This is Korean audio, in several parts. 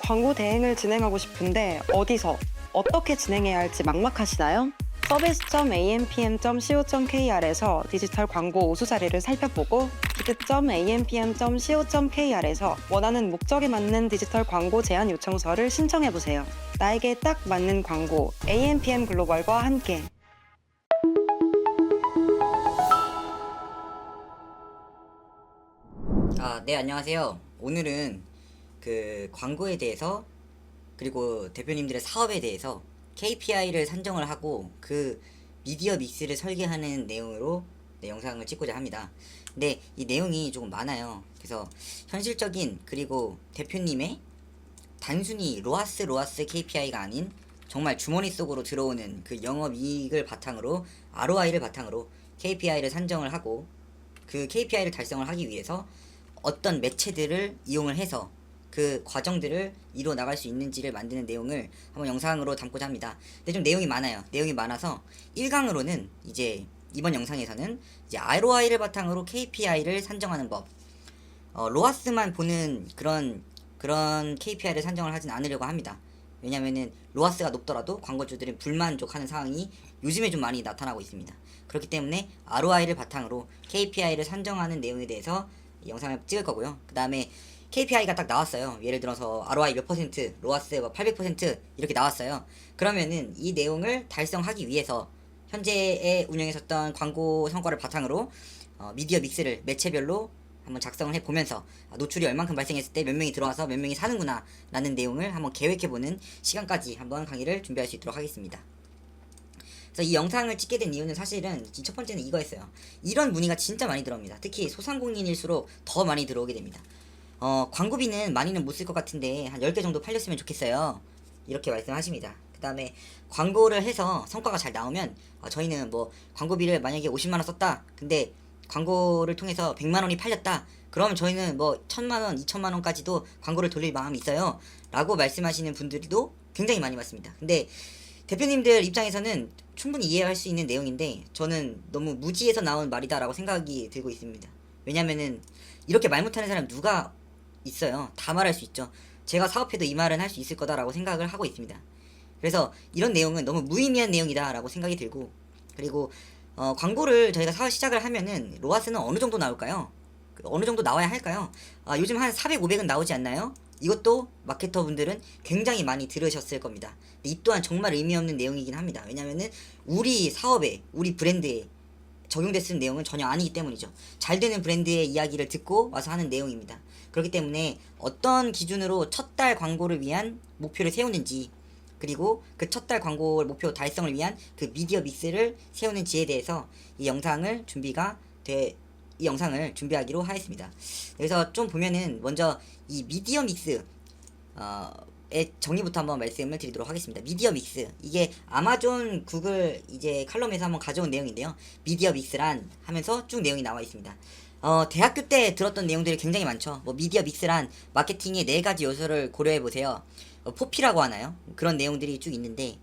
광고 대행을 진행하고 싶은데 어디서, 어떻게 진행해야 할지 막막하시나요? service.ampm.co.kr에서 디지털 광고 우수 사례를 살펴보고 bid.ampm.co.kr에서 원하는 목적에 맞는 디지털 광고 제안 요청서를 신청해보세요. 나에게 딱 맞는 광고, AMPM 글로벌과 함께. 네, 안녕하세요. 오늘은 그 광고에 대해서 그리고 대표님들의 사업에 대해서 KPI를 산정을 하고 그 미디어 믹스를 설계하는 내용으로 영상을 찍고자 합니다. 근데 이 내용이 조금 많아요. 그래서 현실적인 그리고 대표님의 단순히 로아스 KPI가 아닌 정말 주머니 속으로 들어오는 그 영업이익을 바탕으로 ROI를 바탕으로 KPI를 산정을 하고 그 KPI를 달성을 하기 위해서 어떤 매체들을 이용을 해서 그 과정들을 이루어 나갈 수 있는지를 만드는 내용을 한번 영상으로 담고자 합니다. 근데 좀 내용이 많아요. 내용이 많아서 1강으로는 이제 이번 영상에서는 이제 ROI를 바탕으로 KPI를 산정하는 법, 로아스만 보는 그런 KPI를 산정을 하진 않으려고 합니다. 왜냐면은 로아스가 높더라도 광고주들은 불만족하는 상황이 요즘에 좀 많이 나타나고 있습니다. 그렇기 때문에 ROI를 바탕으로 KPI를 산정하는 내용에 대해서 영상을 찍을 거고요. 그 다음에 KPI가 딱 나왔어요. 예를 들어서 ROI 몇 퍼센트, 로아스 800% 이렇게 나왔어요. 그러면은 이 내용을 달성하기 위해서 현재에 운영했었던 광고 성과를 바탕으로 미디어 믹스를 매체별로 한번 작성을 해보면서 노출이 얼만큼 발생했을 때 몇 명이 들어와서 몇 명이 사는구나 라는 내용을 한번 계획해보는 시간까지 한번 강의를 준비할 수 있도록 하겠습니다. 그래서 이 영상을 찍게 된 이유는 사실은 첫 번째는 이거였어요. 이런 문의가 진짜 많이 들어옵니다. 특히 소상공인일수록 더 많이 들어오게 됩니다. 광고비는 많이는 못 쓸 것 같은데 한 10개 정도 팔렸으면 좋겠어요. 이렇게 말씀하십니다. 그 다음에 광고를 해서 성과가 잘 나오면 저희는 뭐 광고비를 만약에 50만원 썼다. 근데 광고를 통해서 100만원이 팔렸다. 그러면 저희는 뭐 1000만원, 2000만원까지도 광고를 돌릴 마음이 있어요. 라고 말씀하시는 분들도 굉장히 많이 봤습니다. 근데 대표님들 입장에서는 충분히 이해할 수 있는 내용인데 저는 너무 무지에서 나온 말이다 라고 생각이 들고 있습니다. 왜냐면은 이렇게 말 못하는 사람 누가 있어요. 다 말할 수 있죠. 제가 사업해도 이 말은 할 수 있을 거다라고 생각을 하고 있습니다. 그래서 이런 내용은 너무 무의미한 내용이다 라고 생각이 들고, 그리고 광고를 저희가 사업 시작을 하면은 로아스는 어느 정도 나올까요? 어느 정도 나와야 할까요? 요즘 한 400, 500은 나오지 않나요? 이것도 마케터 분들은 굉장히 많이 들으셨을 겁니다. 이 또한 정말 의미 없는 내용이긴 합니다. 왜냐면은 우리 사업에, 우리 브랜드에 적용됐을 내용은 전혀 아니기 때문이죠. 잘 되는 브랜드의 이야기를 듣고 와서 하는 내용입니다. 그렇기 때문에 어떤 기준으로 첫 달 광고를 위한 목표를 세우는지, 그리고 그 첫 달 광고 목표 달성을 위한 그 미디어 믹스를 세우는지에 대해서 이 영상을 준비하기로 하였습니다. 그래서 좀 보면은 먼저 이 미디어 믹스 의 정의부터 한번 말씀을 드리도록 하겠습니다. 미디어 믹스, 이게 아마존 구글 이제 칼럼에서 한번 가져온 내용인데요. 미디어 믹스란 하면서 쭉 내용이 나와 있습니다. 대학교 때 들었던 내용들이 굉장히 많죠. 뭐 미디어 믹스란 마케팅의 4가지 요소를 고려해 보세요. 포피라고 하나요? 그런 내용들이 쭉 있는데,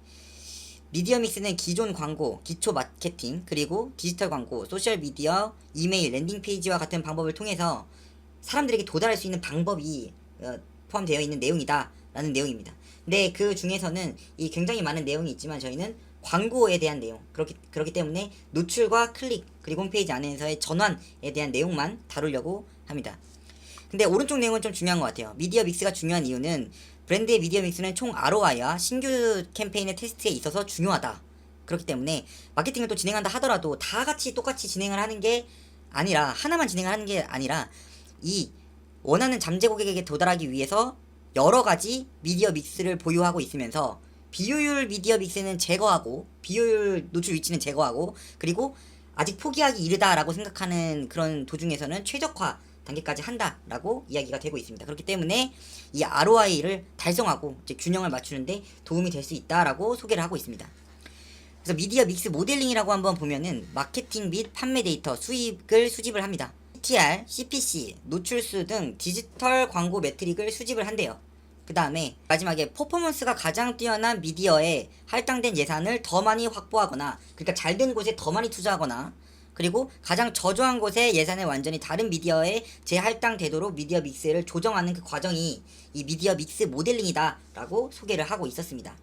미디어 믹스는 기존 광고, 기초 마케팅, 그리고 디지털 광고, 소셜 미디어, 이메일, 랜딩 페이지와 같은 방법을 통해서 사람들에게 도달할 수 있는 방법이 포함되어 있는 내용이다 라는 내용입니다. 근데 그 중에서는 이 굉장히 많은 내용이 있지만 저희는 광고에 대한 내용, 그렇기 때문에 노출과 클릭, 그리고 홈페이지 안에서의 전환에 대한 내용만 다루려고 합니다. 근데 오른쪽 내용은 좀 중요한 것 같아요. 미디어 믹스가 중요한 이유는 브랜드의 미디어 믹스는 총 ROI와 신규 캠페인의 테스트에 있어서 중요하다. 그렇기 때문에 마케팅을 또 진행한다 하더라도 다 같이 똑같이 진행을 하는 게 아니라, 하나만 진행을 하는 게 아니라 이 원하는 잠재 고객에게 도달하기 위해서 여러 가지 미디어 믹스를 보유하고 있으면서 비효율 미디어 믹스는 제거하고, 비효율 노출 위치는 제거하고, 그리고 아직 포기하기 이르다라고 생각하는 그런 도중에서는 최적화 단계까지 한다라고 이야기가 되고 있습니다. 그렇기 때문에 이 ROI를 달성하고 이제 균형을 맞추는데 도움이 될 수 있다라고 소개를 하고 있습니다. 그래서 미디어 믹스 모델링이라고 한번 보면은 마케팅 및 판매 데이터 수입을 수집을 합니다. CTR, CPC, 노출수 등 디지털 광고 매트릭을 수집을 한대요. 그 다음에 마지막에 퍼포먼스가 가장 뛰어난 미디어에 할당된 예산을 더 많이 확보하거나, 그러니까 잘 된 곳에 더 많이 투자하거나, 그리고 가장 저조한 곳에 예산을 완전히 다른 미디어에 재할당되도록 미디어 믹스를 조정하는 그 과정이 이 미디어 믹스 모델링이다 라고 소개를 하고 있었습니다.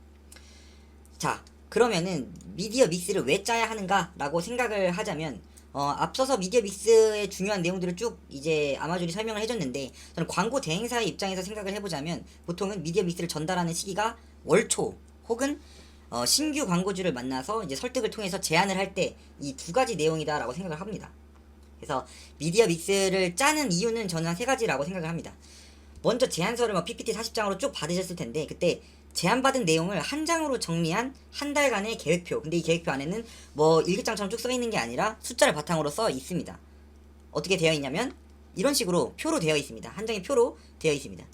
자, 그러면은 미디어 믹스를 왜 짜야 하는가 라고 생각을 하자면 앞서서 미디어 믹스의 중요한 내용들을 쭉 이제 아마존이 설명을 해줬는데, 저는 광고 대행사의 입장에서 생각을 해보자면 보통은 미디어 믹스를 전달하는 시기가 월초 혹은 신규 광고주를 만나서 이제 설득을 통해서 제안을 할 때 이 두 가지 내용이다라고 생각을 합니다. 그래서 미디어 믹스를 짜는 이유는 저는 한 세 가지라고 생각을 합니다. 먼저 제안서를 PPT 40장으로 쭉 받으셨을 텐데, 그때 제안받은 내용을 한 장으로 정리한 한 달간의 계획표. 근데 이 계획표 안에는 뭐 일기장처럼 쭉 써 있는 게 아니라 숫자를 바탕으로 써 있습니다. 어떻게 되어 있냐면 이런 식으로 표로 되어 있습니다. 한 장의 표로 되어 있습니다.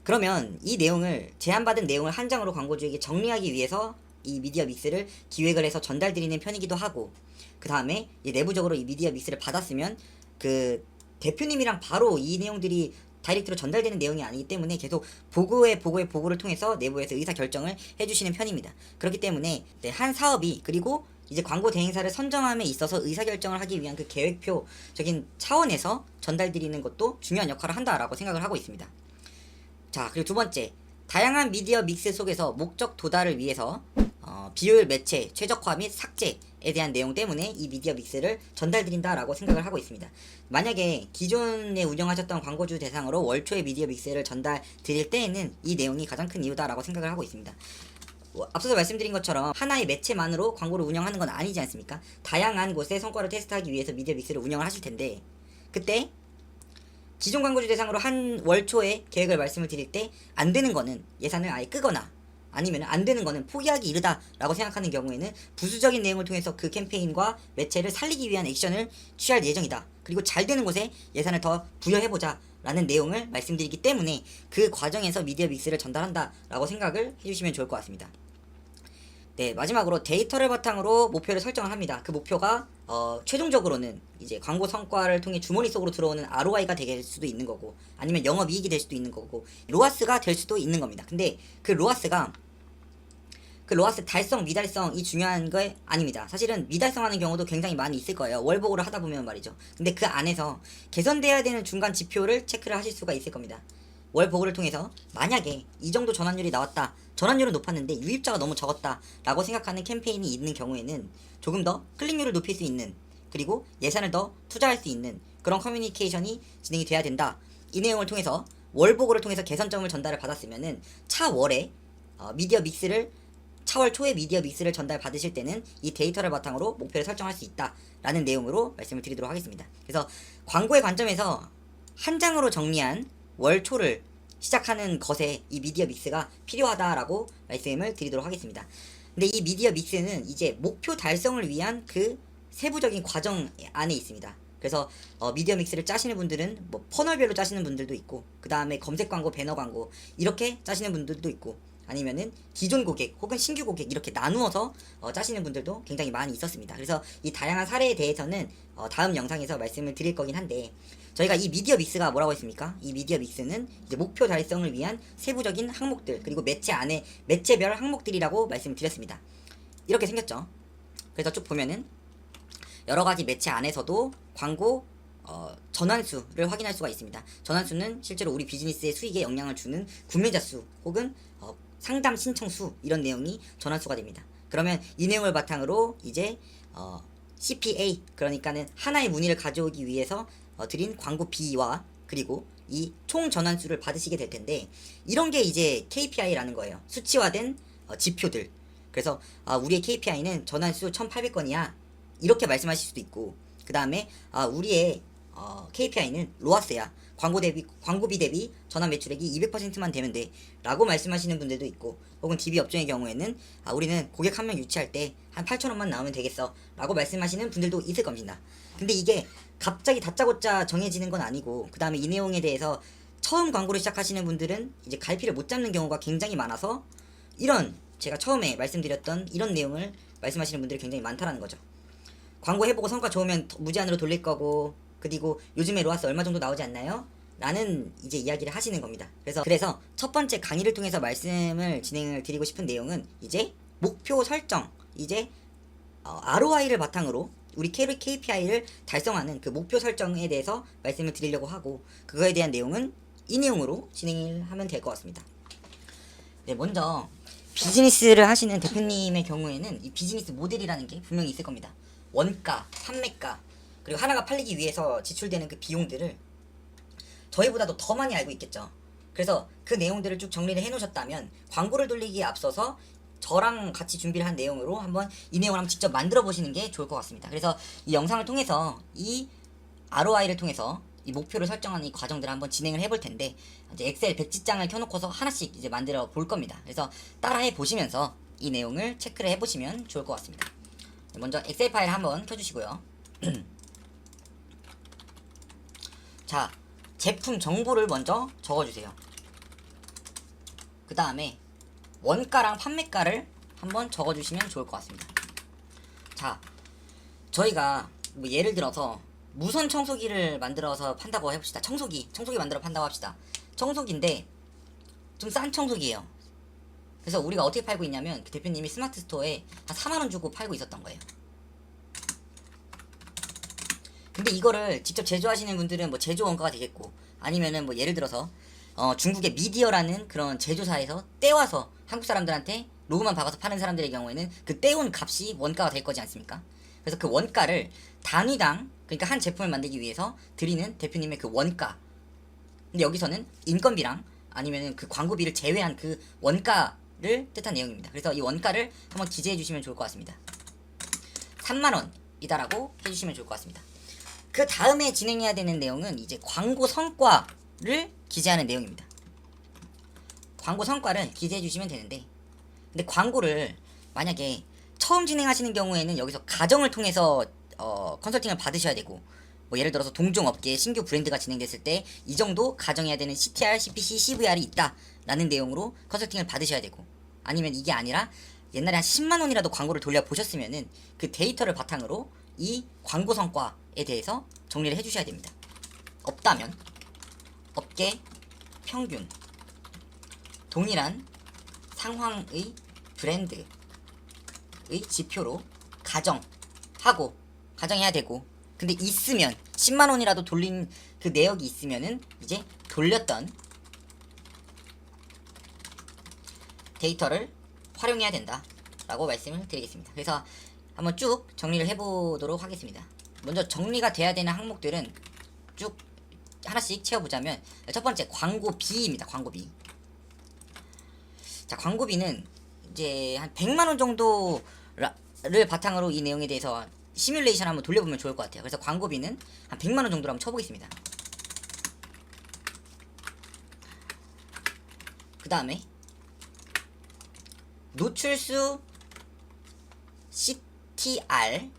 그러면 이 내용을, 제안받은 내용을 한 장으로 광고주에게 정리하기 위해서 이 미디어 믹스를 기획을 해서 전달드리는 편이기도 하고, 그 다음에 내부적으로 이 미디어 믹스를 받았으면 그 대표님이랑 바로 이 내용들이 다이렉트로 전달되는 내용이 아니기 때문에 계속 보고를 통해서 내부에서 의사결정을 해주시는 편입니다. 그렇기 때문에 한 사업이, 그리고 이제 광고 대행사를 선정함에 있어서 의사결정을 하기 위한 그 계획표적인 차원에서 전달드리는 것도 중요한 역할을 한다라고 생각을 하고 있습니다. 자, 그리고 두 번째, 다양한 미디어 믹스 속에서 목적 도달을 위해서 비효율 매체, 최적화 및 삭제에 대한 내용 때문에 이 미디어 믹스를 전달드린다라고 생각을 하고 있습니다. 만약에 기존에 운영하셨던 광고주 대상으로 월초에 미디어 믹스를 전달 드릴 때에는 이 내용이 가장 큰 이유다라고 생각을 하고 있습니다. 앞서서 말씀드린 것처럼 하나의 매체만으로 광고를 운영하는 건 아니지 않습니까? 다양한 곳에 성과를 테스트하기 위해서 미디어 믹스를 운영을 하실 텐데, 그때 기존 광고주 대상으로 한 월초에 계획을 말씀을 드릴 때 안 되는 거는 예산을 아예 끄거나, 아니면 안 되는 거는 포기하기 이르다라고 생각하는 경우에는 부수적인 내용을 통해서 그 캠페인과 매체를 살리기 위한 액션을 취할 예정이다. 그리고 잘 되는 곳에 예산을 더 부여해보자 라는 내용을 말씀드리기 때문에 그 과정에서 미디어 믹스를 전달한다 라고 생각을 해주시면 좋을 것 같습니다. 네, 마지막으로 데이터를 바탕으로 목표를 설정을 합니다. 그 목표가 최종적으로는 이제 광고 성과를 통해 주머니 속으로 들어오는 ROI가 될 수도 있는 거고, 아니면 영업이익이 될 수도 있는 거고, 로아스가 될 수도 있는 겁니다. 근데 그 로아스 달성, 미달성이 중요한 게 아닙니다. 사실은 미달성하는 경우도 굉장히 많이 있을 거예요. 월보고를 하다 보면 말이죠. 근데 그 안에서 개선돼야 되는 중간 지표를 체크를 하실 수가 있을 겁니다. 월 보고를 통해서 만약에 이 정도 전환율이 나왔다, 전환율은 높았는데 유입자가 너무 적었다 라고 생각하는 캠페인이 있는 경우에는 조금 더 클릭률을 높일 수 있는, 그리고 예산을 더 투자할 수 있는 그런 커뮤니케이션이 진행이 돼야 된다. 이 내용을 통해서 월 보고를 통해서 개선점을 전달을 받았으면은 차월에 차월 초에 미디어 믹스를 전달 받으실 때는 이 데이터를 바탕으로 목표를 설정할 수 있다 라는 내용으로 말씀을 드리도록 하겠습니다. 그래서 광고의 관점에서 한 장으로 정리한 월초를 시작하는 것에 이 미디어 믹스가 필요하다라고 말씀을 드리도록 하겠습니다. 근데 이 미디어 믹스는 이제 목표 달성을 위한 그 세부적인 과정 안에 있습니다. 그래서 미디어 믹스를 짜시는 분들은 뭐 퍼널별로 짜시는 분들도 있고, 그 다음에 검색 광고, 배너 광고 이렇게 짜시는 분들도 있고, 아니면은 기존 고객 혹은 신규 고객 이렇게 나누어서 짜시는 분들도 굉장히 많이 있었습니다. 그래서 이 다양한 사례에 대해서는 다음 영상에서 말씀을 드릴 거긴 한데, 저희가 이 미디어 믹스가 뭐라고 했습니까? 이 미디어 믹스는 이제 목표 달성을 위한 세부적인 항목들, 그리고 매체 안에 매체별 항목들이라고 말씀을 드렸습니다. 이렇게 생겼죠. 그래서 쭉 보면은 여러가지 매체 안에서도 광고 전환수를 확인할 수가 있습니다. 전환수는 실제로 우리 비즈니스의 수익에 영향을 주는 구매자 수 혹은 상담 신청 수, 이런 내용이 전환수가 됩니다. 그러면 이 내용을 바탕으로 이제 CPA, 그러니까는 하나의 문의를 가져오기 위해서 드린 광고비와 그리고 이 총 전환수를 받으시게 될 텐데, 이런 게 이제 KPI라는 거예요. 수치화된 지표들. 그래서 우리의 KPI는 전환수 1800건이야 이렇게 말씀하실 수도 있고, 그 다음에 우리의 KPI는 로아스야, 광고비 대비 전환 매출액이 200%만 되면 돼 라고 말씀하시는 분들도 있고, 혹은 DB 업종의 경우에는 우리는 고객 한 명 유치할 때 한 8,000원만 나오면 되겠어 라고 말씀하시는 분들도 있을 겁니다. 근데 이게 갑자기 다짜고짜 정해지는 건 아니고, 그 다음에 이 내용에 대해서 처음 광고를 시작하시는 분들은 이제 갈피를 못 잡는 경우가 굉장히 많아서, 이런 제가 처음에 말씀드렸던 이런 내용을 말씀하시는 분들이 굉장히 많다라는 거죠. 광고 해보고 성과 좋으면 무제한으로 돌릴 거고, 그리고 요즘에 로아스 얼마 정도 나오지 않나요? 라는 이제 이야기를 하시는 겁니다. 그래서 첫 번째 강의를 통해서 말씀을 진행을 드리고 싶은 내용은 이제 목표 설정, 이제 ROI를 바탕으로 우리 KPI를 달성하는 그 목표 설정에 대해서 말씀을 드리려고 하고, 그거에 대한 내용은 이 내용으로 진행을 하면 될 것 같습니다. 네, 먼저 비즈니스를 하시는 대표님의 경우에는 이 비즈니스 모델이라는 게 분명히 있을 겁니다. 원가, 판매가, 그리고 하나가 팔리기 위해서 지출되는 그 비용들을 저희보다도 더 많이 알고 있겠죠. 그래서 그 내용들을 쭉 정리를 해놓으셨다면 광고를 돌리기에 앞서서 저랑 같이 준비를 한 내용으로 한번 이 내용을 한번 직접 만들어 보시는 게 좋을 것 같습니다. 그래서 이 영상을 통해서 이 ROI를 통해서 이 목표를 설정하는 이 과정들을 한번 진행을 해볼 텐데, 이제 엑셀 100지장을 켜놓고서 하나씩 이제 만들어 볼 겁니다. 그래서 따라해 보시면서 이 내용을 체크를 해보시면 좋을 것 같습니다. 먼저 엑셀 파일 한번 켜주시고요. 자, 제품 정보를 먼저 적어주세요. 그 다음에 원가랑 판매가를 한번 적어주시면 좋을 것 같습니다. 자, 저희가 뭐 예를 들어서 무선 청소기를 만들어서 판다고 해봅시다. 청소기 만들어 판다고 합시다. 청소기인데 좀 싼 청소기예요. 그래서 우리가 어떻게 팔고 있냐면, 그 대표님이 스마트 스토어에 한 4만원 주고 팔고 있었던 거예요. 근데 이거를 직접 제조하시는 분들은 뭐 제조 원가가 되겠고, 아니면은 뭐 예를 들어서 중국의 미디어라는 그런 제조사에서 떼와서 한국 사람들한테 로고만 박아서 파는 사람들의 경우에는 그 떼온 값이 원가가 될 거지 않습니까? 그래서 그 원가를 단위당, 그러니까 한 제품을 만들기 위해서 드리는 대표님의 그 원가, 근데 여기서는 인건비랑 아니면은 그 광고비를 제외한 그 원가를 뜻한 내용입니다. 그래서 이 원가를 한번 기재해 주시면 좋을 것 같습니다. 3만원이다라고 해주시면 좋을 것 같습니다. 그 다음에 진행해야 되는 내용은 이제 광고 성과를 기재하는 내용입니다. 광고 성과를 기재해 주시면 되는데, 근데 광고를 만약에 처음 진행하시는 경우에는 여기서 가정을 통해서 컨설팅을 받으셔야 되고, 뭐 예를 들어서 동종업계에 신규 브랜드가 진행됐을 때 이 정도 가정해야 되는 CTR, CPC, CVR이 있다 라는 내용으로 컨설팅을 받으셔야 되고, 아니면 이게 아니라 옛날에 한 10만원이라도 광고를 돌려보셨으면은 그 데이터를 바탕으로 이 광고 성과에 대해서 정리를 해주셔야 됩니다. 없다면 업계 평균, 동일한 상황의 브랜드의 지표로 가정해야 되고, 근데 있으면 10만원이라도 돌린 그 내역이 있으면은 이제 돌렸던 데이터를 활용해야 된다 라고 말씀을 드리겠습니다. 그래서 한번 쭉 정리를 해보도록 하겠습니다. 먼저 정리가 돼야 되는 항목들은 쭉 하나씩 채워보자면, 첫 번째 광고비입니다. 광고비. 자, 광고비는 이제 한 100만원 정도를 바탕으로 이 내용에 대해서 시뮬레이션 한번 돌려보면 좋을 것 같아요. 그래서 광고비는 한 100만원 정도로 한번 쳐보겠습니다. 그 다음에 노출수, CTR,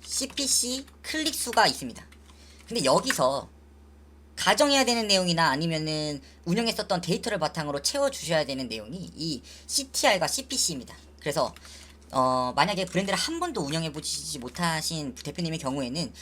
CPC, 클릭수가 있습니다. 근데 여기서 가정해야 되는 내용이나 아니면은 운영했었던 데이터를 바탕으로 채워주셔야 되는 내용이 이 CTR과 CPC입니다. 그래서 만약에 브랜드를 한 번도 운영해보시지 못하신 대표님의 경우에는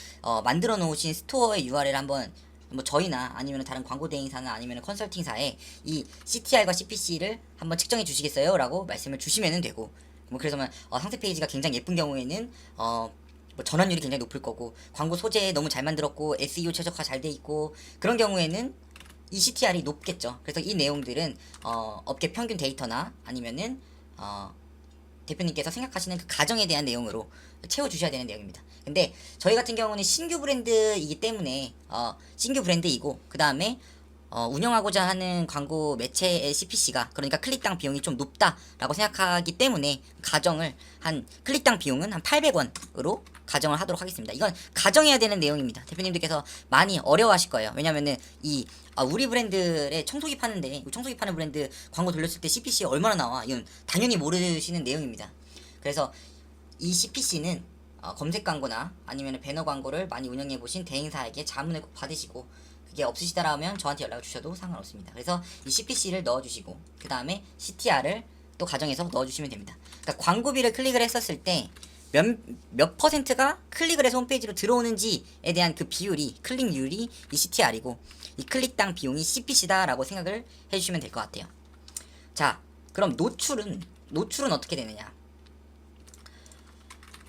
만들어 놓으신 스토어의 URL 한번 뭐 저희나 아니면 다른 광고 대행사나 아니면 컨설팅사에 이 CTR과 CPC를 한번 측정해 주시겠어요? 라고 말씀을 주시면 되고, 뭐 그래서 상세 페이지가 굉장히 예쁜 경우에는 뭐 전환율이 굉장히 높을 거고, 광고 소재 너무 잘 만들었고 SEO 최적화 잘 돼 있고, 그런 경우에는 이 CTR이 높겠죠. 그래서 이 내용들은 업계 평균 데이터나 아니면은 대표님께서 생각하시는 그 가정에 대한 내용으로 채워주셔야 되는 내용입니다. 근데 저희 같은 경우는 신규 브랜드이기 때문에 신규 브랜드이고, 그 다음에 운영하고자 하는 광고 매체의 CPC가, 그러니까 클릭당 비용이 좀 높다라고 생각하기 때문에 가정을 클릭당 비용은 한 800원으로 가정을 하도록 하겠습니다. 이건 가정해야 되는 내용입니다. 대표님들께서 많이 어려워하실 거예요. 왜냐면은 우리 브랜드의 청소기 파는데, 청소기 파는 브랜드 광고 돌렸을 때 CPC 얼마나 나와? 이건 당연히 모르시는 내용입니다. 그래서 이 CPC는 검색 광고나 아니면 배너 광고를 많이 운영해 보신 대행사에게 자문을 꼭 받으시고, 그게 없으시다라면 저한테 연락을 주셔도 상관없습니다. 그래서 이 CPC를 넣어주시고, 그 다음에 CTR을 또 가정해서 넣어주시면 됩니다. 그러니까 광고비를 클릭을 했었을 때 몇 퍼센트가 클릭을 해서 홈페이지로 들어오는지에 대한 그 비율이, 클릭률이 이 CTR이고, 이 클릭당 비용이 CPC다 라고 생각을 해주시면 될 것 같아요. 자, 그럼 노출은 어떻게 되느냐?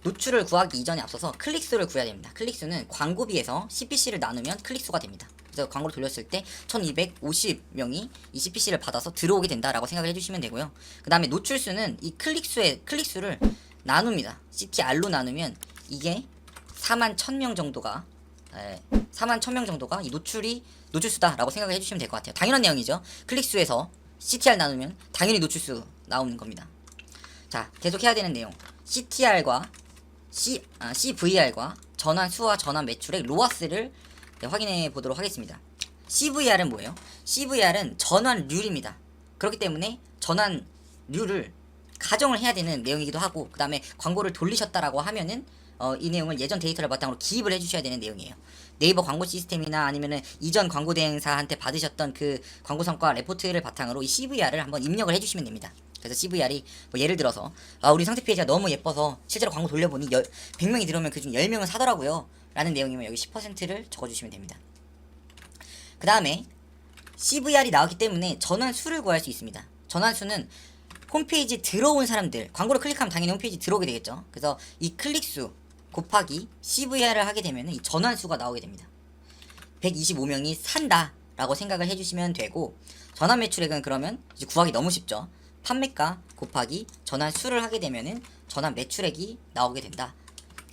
노출을 구하기 이전에 앞서서 클릭수를 구해야 됩니다. 클릭수는 광고비에서 CPC를 나누면 클릭수가 됩니다. 그래서 광고를 돌렸을 때 1250명이 이 CPC를 받아서 들어오게 된다라고 생각을 해주시면 되고요. 그 다음에 노출수는 이 클릭수를 나눕니다. CTR로 나누면 이게 4만 1000명 정도가 4만 1000명 정도가 이 노출수다라고 생각을 해주시면 될 것 같아요. 당연한 내용이죠. 클릭수에서 CTR 나누면 당연히 노출수 나오는 겁니다. 자, 계속 해야 되는 내용. CTR과 CVR과 전환수와 전환 매출의 로아스를 확인해 보도록 하겠습니다. CVR은 뭐예요? CVR은 전환률입니다. 그렇기 때문에 전환률을 가정을 해야 되는 내용이기도 하고, 그 다음에 광고를 돌리셨다라고 하면은 이 내용을 예전 데이터를 바탕으로 기입을 해주셔야 되는 내용이에요. 네이버 광고 시스템이나 아니면은 이전 광고 대행사한테 받으셨던 그 광고 성과 레포트를 바탕으로 이 CVR을 한번 입력을 해주시면 됩니다. 그래서 CVR이 뭐 예를 들어서 우리 상세 페이지가 너무 예뻐서 실제로 광고 돌려보니 100명이 들어오면 그중 10명은 사더라고요 라는 내용이면 여기 10%를 적어주시면 됩니다. 그 다음에 CVR이 나왔기 때문에 전환수를 구할 수 있습니다. 전환수는 홈페이지 들어온 사람들, 광고를 클릭하면 당연히 홈페이지 들어오게 되겠죠. 그래서 이 클릭수 곱하기 CVR을 하게 되면 이 전환수가 나오게 됩니다. 125명이 산다 라고 생각을 해주시면 되고, 전환 매출액은 그러면 이제 구하기 너무 쉽죠. 판매가 곱하기 전환수를 하게 되면은 전환 매출액이 나오게 된다.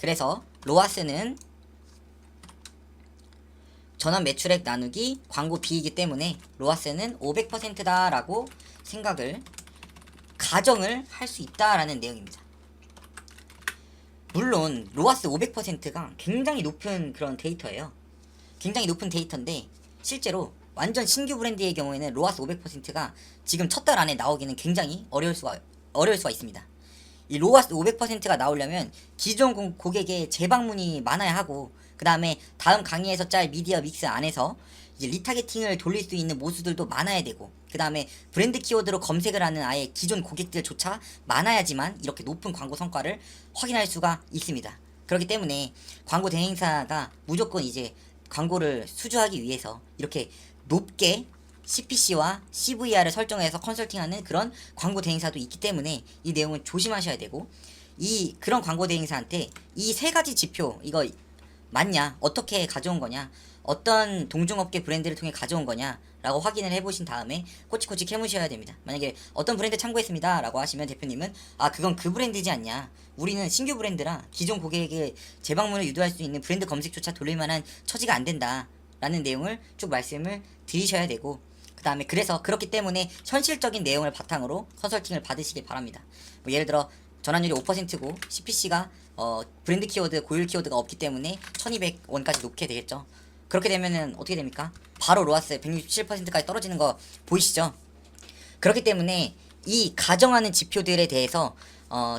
그래서 로아스는 전환 매출액 나누기 광고비이기 때문에 로아스는 500%다 라고 가정을 할 수 있다라는 내용입니다. 물론 로아스 500%가 굉장히 높은 그런 데이터예요. 굉장히 높은 데이터인데 실제로 완전 신규 브랜드의 경우에는 로아스 500%가 지금 첫 달 안에 나오기는 굉장히 어려울 수가 있습니다. 이 로아스 500%가 나오려면 기존 고객의 재방문이 많아야 하고, 그 다음에 다음 강의에서 짤 미디어 믹스 안에서 이제 리타게팅을 돌릴 수 있는 모수들도 많아야 되고, 그 다음에 브랜드 키워드로 검색을 하는 아예 기존 고객들조차 많아야지만 이렇게 높은 광고 성과를 확인할 수가 있습니다. 그렇기 때문에 광고 대행사가 무조건 이제 광고를 수주하기 위해서 이렇게 높게 CPC와 CVR을 설정해서 컨설팅하는 그런 광고 대행사도 있기 때문에 이 내용은 조심하셔야 되고, 그런 광고 대행사한테 이 세 가지 지표, 이거 맞냐, 어떻게 가져온 거냐, 어떤 동종업계 브랜드를 통해 가져온 거냐 라고 확인을 해보신 다음에 꼬치꼬치 캐무셔야 됩니다. 만약에 어떤 브랜드 참고했습니다 라고 하시면 대표님은 그건 그 브랜드지 않냐, 우리는 신규 브랜드라 기존 고객에게 재방문을 유도할 수 있는 브랜드 검색조차 돌릴 만한 처지가 안 된다 라는 내용을 쭉 말씀을 드리셔야 되고, 그 다음에 그렇기 때문에 현실적인 내용을 바탕으로 컨설팅을 받으시길 바랍니다. 뭐 예를 들어 전환율이 5%고 CPC가 브랜드 키워드, 고율 키워드가 없기 때문에 1200원까지 놓게 되겠죠. 그렇게 되면은 어떻게 됩니까? 바로 로아스 167%까지 떨어지는 거 보이시죠? 그렇기 때문에 이 가정하는 지표들에 대해서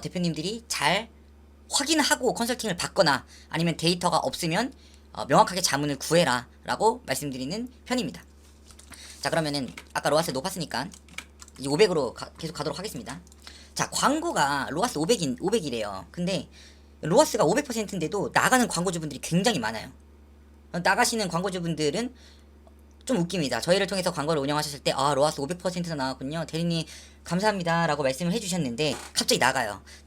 대표님들이 잘 확인하고 컨설팅을 받거나 아니면 데이터가 없으면 명확하게 자문을 구해라 라고 말씀드리는 편입니다. 자, 그러면은 아까 로아스 높았으니까 이제 500으로 계속 가도록 하겠습니다. 자, 광고가 로아스 500이래요. 근데 로아스가 500%인데도 나가는 광고주분들이 굉장히 많아요. 나가시는 광고주분들은 좀 웃깁니다. 저희를 통해서 광고를 운영하셨을 때 로아스 500%나 나왔군요, 대리님 감사합니다 라고 말씀을 해주셨는데 갑자기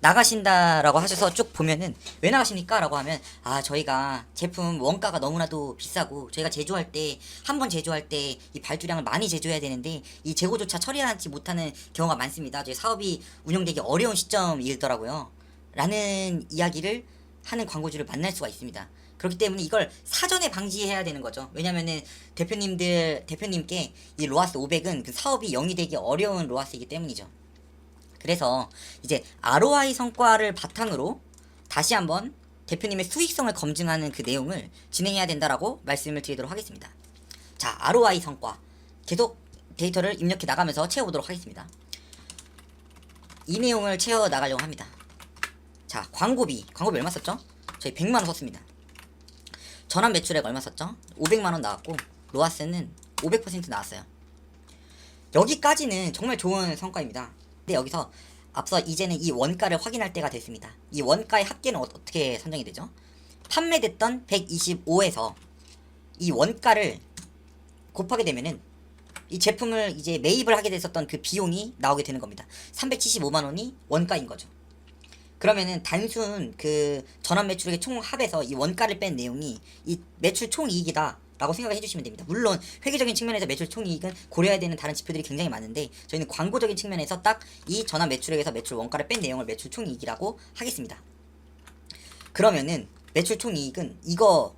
나가신다라고 하셔서 쭉 보면은 왜 나가십니까? 라고 하면 저희가 제품 원가가 너무나도 비싸고 저희가 제조할 때 한 번 제조할 때 이 발주량을 많이 제조해야 되는데 이 재고조차 처리하지 못하는 경우가 많습니다. 저희 사업이 운영되기 어려운 시점이더라고요 라는 이야기를 하는 광고주를 만날 수가 있습니다. 그렇기 때문에 이걸 사전에 방지해야 되는 거죠. 왜냐면은 대표님께 이 로아스 500은 그 사업이 영위 되기 어려운 로아스이기 때문이죠. 그래서 이제 ROI 성과를 바탕으로 다시 한번 대표님의 수익성을 검증하는 그 내용을 진행해야 된다라고 말씀을 드리도록 하겠습니다. 자, ROI 성과 계속 데이터를 입력해 나가면서 채워보도록 하겠습니다. 이 내용을 채워 나가려고 합니다. 자, 광고비 얼마 썼죠? 저희 100만원 썼습니다. 전환 매출액 얼마 썼죠? 500만원 나왔고 로아스는 500% 나왔어요. 여기까지는 정말 좋은 성과입니다. 근데 여기서 앞서 이제는 이 원가를 확인할 때가 됐습니다. 이 원가의 합계는 어떻게 선정이 되죠? 판매됐던 125에서 이 원가를 곱하게 되면은 이 제품을 이제 매입을 하게 됐었던 그 비용이 나오게 되는 겁니다. 375만원이 원가인 거죠. 그러면은 단순 그 전환 매출액의 총 합에서 이 원가를 뺀 내용이 이 매출 총 이익이다 라고 생각을 해주시면 됩니다. 물론 회계적인 측면에서 매출 총이익은 고려해야 되는 다른 지표들이 굉장히 많은데 저희는 광고적인 측면에서 딱 이 전환 매출액에서 매출 원가를 뺀 내용을 매출 총이익이라고 하겠습니다. 그러면은 매출 총이익은 이거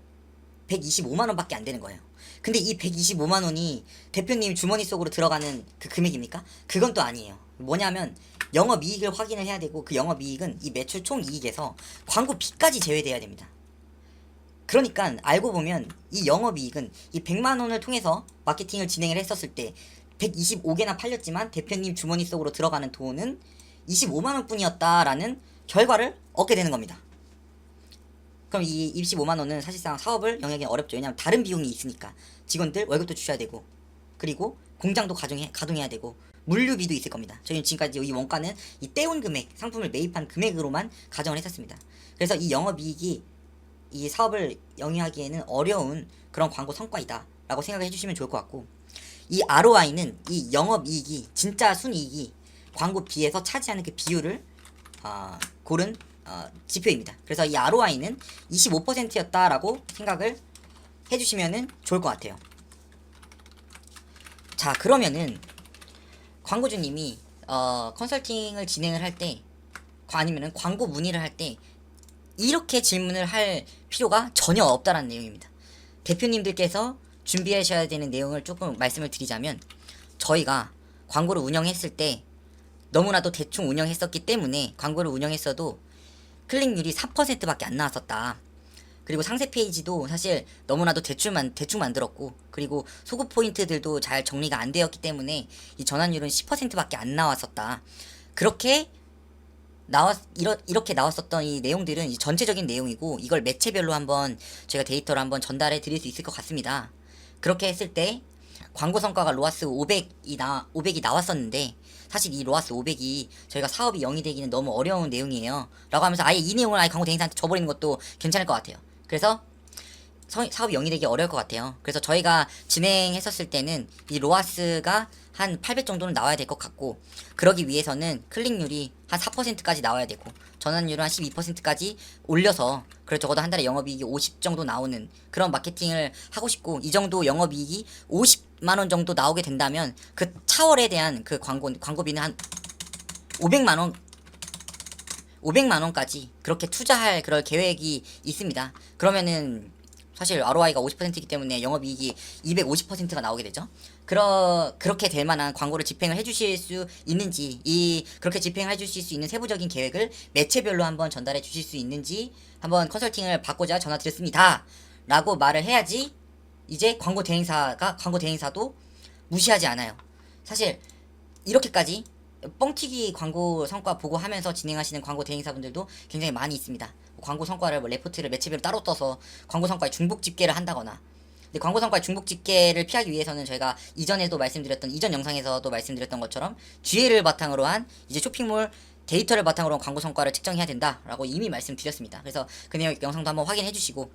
125만원 밖에 안 되는 거예요. 근데 이 125만원이 대표님 주머니 속으로 들어가는 그 금액입니까? 그건 또 아니에요. 뭐냐면 영업이익을 확인을 해야 되고 그 영업이익은 이 매출 총이익에서 광고비까지 제외돼야 됩니다. 그러니까 알고 보면 이 영업이익은 이 100만원을 통해서 마케팅을 진행을 했었을 때 125개나 팔렸지만 대표님 주머니 속으로 들어가는 돈은 25만원 뿐이었다라는 결과를 얻게 되는 겁니다. 그럼 이 25만원은 사실상 사업을 영위하기 어렵죠. 왜냐하면 다른 비용이 있으니까 직원들 월급도 주셔야 되고 그리고 공장도 가동해야 되고 물류비도 있을 겁니다. 저희는 지금까지 이 원가는 이 떼온 금액, 상품을 매입한 금액으로만 가정을 했었습니다. 그래서 이 영업이익이 이 사업을 영위하기에는 어려운 그런 광고 성과이다 라고 생각을 해주시면 좋을 것 같고 이 ROI는 이 영업이익이 진짜 순이익이 광고비에서 차지하는 그 비율을 고른 지표입니다. 그래서 이 ROI는 25%였다라고 생각을 해주시면 좋을 것 같아요. 자, 그러면은 광고주님이 컨설팅을 진행을 할 때 아니면은 광고 문의를 할 때 이렇게 질문을 할 필요가 전혀 없다라는 내용입니다. 대표님들께서 준비하셔야 되는 내용을 조금 말씀을 드리자면 저희가 광고를 운영했을 때 너무나도 대충 운영했었기 때문에 광고를 운영했어도 클릭률이 4%밖에 안 나왔었다. 그리고 상세 페이지도 사실 너무나도 대충 만들었고 그리고 소급 포인트들도 잘 정리가 안 되었기 때문에 이 전환율은 10%밖에 안 나왔었다. 그렇게 이렇게 나왔었던 이 내용들은 이 전체적인 내용이고 이걸 매체별로 한번 제가 데이터를 한번 전달해 드릴 수 있을 것 같습니다. 그렇게 했을 때 광고 성과가 로아스 500이 나왔었는데 사실 이 로아스 500이 저희가 사업이 영위되기는 너무 어려운 내용이에요 라고 하면서 아예 이 내용을 아예 광고 대행사한테 줘버리는 것도 괜찮을 것 같아요. 그래서 사업이 영위되기 어려울 것 같아요. 그래서 저희가 진행했었을 때는 이 로아스가 한 800 정도는 나와야 될 것 같고 그러기 위해서는 클릭률이 한 4%까지 나와야 되고 전환율은 한 12%까지 올려서 그래 적어도 한 달에 영업이익이 50 정도 나오는 그런 마케팅을 하고 싶고 이 정도 영업이익이 50만원 정도 나오게 된다면 그 차월에 대한 그 광고비는 한 500만원까지 그렇게 투자할 그럴 계획이 있습니다. 그러면은 사실 ROI가 50%이기 때문에 영업이익이 250%가 나오게 되죠. 그렇게 될 만한 광고를 집행을 해주실 수 있는지 그렇게 집행을 해주실 수 있는 세부적인 계획을 매체별로 한번 전달해 주실 수 있는지 한번 컨설팅을 받고자 전화 드렸습니다 라고 말을 해야지 이제 광고 대행사도 무시하지 않아요. 사실 이렇게까지 뻥튀기 광고 성과 보고하면서 진행하시는 광고 대행사분들도 굉장히 많이 있습니다. 광고 성과를 레포트를 매체별로 따로 떠서 광고 성과의 중복 집계를 한다거나. 근데 광고 성과의 중복 집계를 피하기 위해서는 저희가 이전 영상에서도 말씀드렸던 것처럼 GL을 바탕으로 한 이제 쇼핑몰 데이터를 바탕으로 한 광고 성과를 측정해야 된다라고 이미 말씀드렸습니다. 그래서 그 내용 영상도 한번 확인해 주시고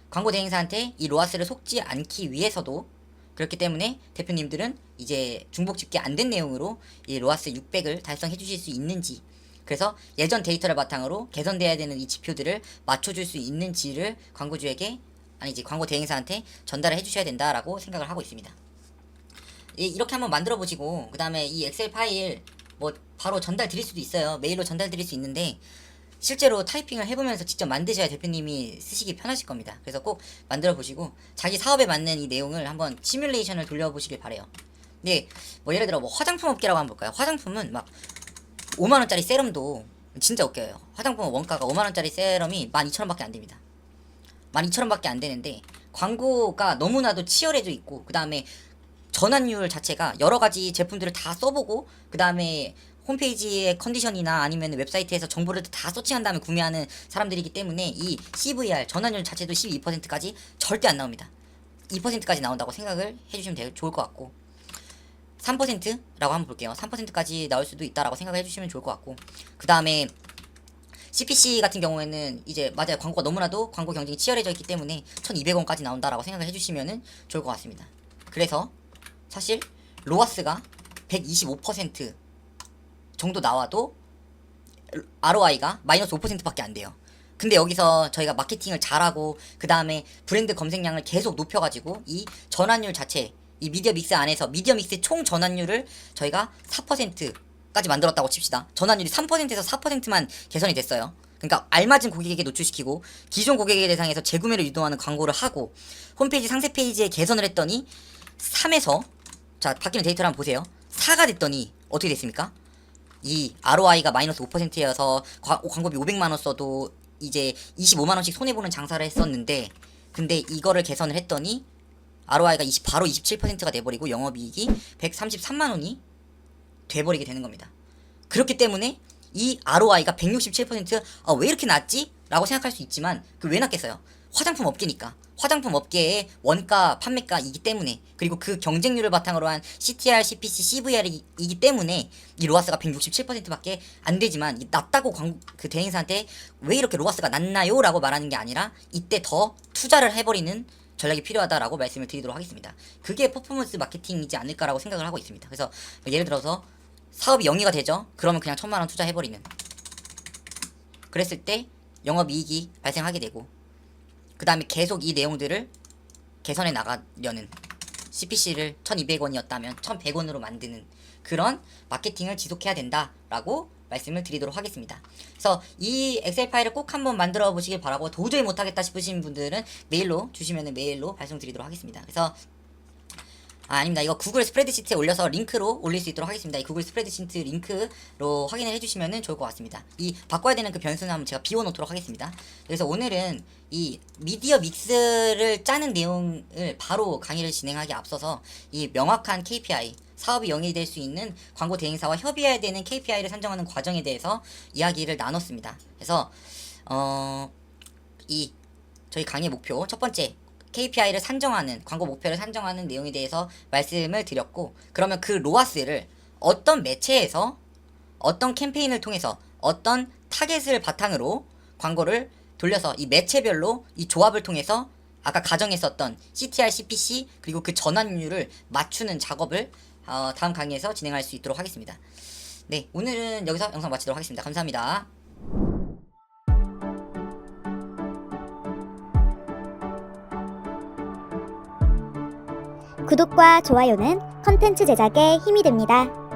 광고 대행사한테 이 로아스를 속지 않기 위해서도 그렇기 때문에 대표님들은 이제 중복 집계 안 된 내용으로 이 로아스 600을 달성해 주실 수 있는지 그래서 예전 데이터를 바탕으로 개선돼야 되는 이 지표들을 맞춰줄 수 있는지를 광고 대행사한테 전달을 해주셔야 된다라고 생각을 하고 있습니다. 이렇게 한번 만들어 보시고 그 다음에 이 엑셀 파일 뭐 바로 전달 드릴 수도 있어요. 메일로 전달 드릴 수 있는데 실제로 타이핑을 해보면서 직접 만드셔야 대표님이 쓰시기 편하실 겁니다. 그래서 꼭 만들어 보시고 자기 사업에 맞는 이 내용을 한번 시뮬레이션을 돌려보시길 바래요. 근데 뭐 예를 들어 뭐 화장품 업계라고 한번 볼까요? 화장품은 막 5만원짜리 세럼도 진짜 웃겨요. 화장품 원가가 5만원짜리 세럼이 12,000원밖에 안 됩니다. 12,000원밖에 안 되는데 광고가 너무나도 치열해져 있고 그 다음에 전환율 자체가 여러가지 제품들을 다 써보고 그 다음에 홈페이지의 컨디션이나 아니면 웹사이트에서 정보를 다 서칭한 다음에 구매하는 사람들이기 때문에 이 CVR 전환율 자체도 12%까지 절대 안 나옵니다. 2%까지 나온다고 생각을 해주시면 좋을 것 같고 3%라고 한번 볼게요. 3%까지 나올 수도 있다라고 생각을 해주시면 좋을 것 같고 그 다음에 CPC 같은 경우에는 이제 맞아요. 광고가 너무나도 광고 경쟁이 치열해져 있기 때문에 1200원까지 나온다라고 생각을 해주시면 좋을 것 같습니다. 그래서 사실 로아스가 125% 정도 나와도 ROI가 마이너스 5%밖에 안 돼요. 근데 여기서 저희가 마케팅을 잘하고 그 다음에 브랜드 검색량을 계속 높여가지고 이 전환율 자체, 이 미디어 믹스 안에서 미디어 믹스 총 전환율을 저희가 4%까지 만들었다고 칩시다. 전환율이 3%에서 4%만 개선이 됐어요. 그러니까 알맞은 고객에게 노출시키고 기존 고객에 대상해서 재구매를 유도하는 광고를 하고 홈페이지 상세 페이지에 개선을 했더니 3에서 자 바뀌는 데이터를 한번 보세요. 4가 됐더니 어떻게 됐습니까? 이 ROI가 마이너스 5%여서 광고비 500만원 써도 이제 25만원씩 손해보는 장사를 했었는데 근데 이거를 개선을 했더니 ROI가 바로 27%가 돼버리고 영업이익이 133만원이 돼버리게 되는 겁니다. 그렇기 때문에 이 ROI가 167% 왜 이렇게 낮지? 라고 생각할 수 있지만 그 왜 낮겠어요? 화장품 업계니까. 화장품 업계의 원가 판매가이기 때문에 그리고 그 경쟁률을 바탕으로 한 CTR, CPC, CVR이기 때문에 이 로아스가 167%밖에 안 되지만 낮다고 그 대행사한테 왜 이렇게 로아스가 낮나요? 라고 말하는 게 아니라 이때 더 투자를 해버리는 전략이 필요하다라고 말씀을 드리도록 하겠습니다. 그게 퍼포먼스 마케팅이지 않을까라고 생각을 하고 있습니다. 그래서 예를 들어서 사업이 영위가 되죠? 그러면 그냥 1000만원 투자해버리는. 그랬을 때 영업이익이 발생하게 되고 그 다음에 계속 이 내용들을 개선해 나가려는 CPC를 1200원이었다면 1100원으로 만드는 그런 마케팅을 지속해야 된다라고 말씀을 드리도록 하겠습니다. 그래서 이 엑셀 파일을 꼭 한번 만들어 보시길 바라고 도저히 못하겠다 싶으신 분들은 메일로 주시면 메일로 발송 드리도록 하겠습니다. 그래서 아닙니다. 이거 구글 스프레드시트에 올려서 링크로 올릴 수 있도록 하겠습니다. 이 구글 스프레드시트 링크로 확인을 해주시면 좋을 것 같습니다. 이 바꿔야 되는 그 변수는 한번 제가 비워놓도록 하겠습니다. 그래서 오늘은 이 미디어 믹스를 짜는 내용을 바로 강의를 진행하기 앞서서 이 명확한 KPI, 사업이 영위될 수 있는 광고 대행사와 협의해야 되는 KPI를 산정하는 과정에 대해서 이야기를 나눴습니다. 그래서 이 저희 강의 목표 첫 번째 KPI를 산정하는 광고 목표를 산정하는 내용에 대해서 말씀을 드렸고 그러면 그 로아스를 어떤 매체에서 어떤 캠페인을 통해서 어떤 타겟을 바탕으로 광고를 돌려서 이 매체별로 이 조합을 통해서 아까 가정했었던 CTR, CPC 그리고 그 전환율을 맞추는 작업을 다음 강의에서 진행할 수 있도록 하겠습니다. 네, 오늘은 여기서 영상 마치도록 하겠습니다. 감사합니다. 구독과 좋아요는 컨텐츠 제작에 힘이 됩니다.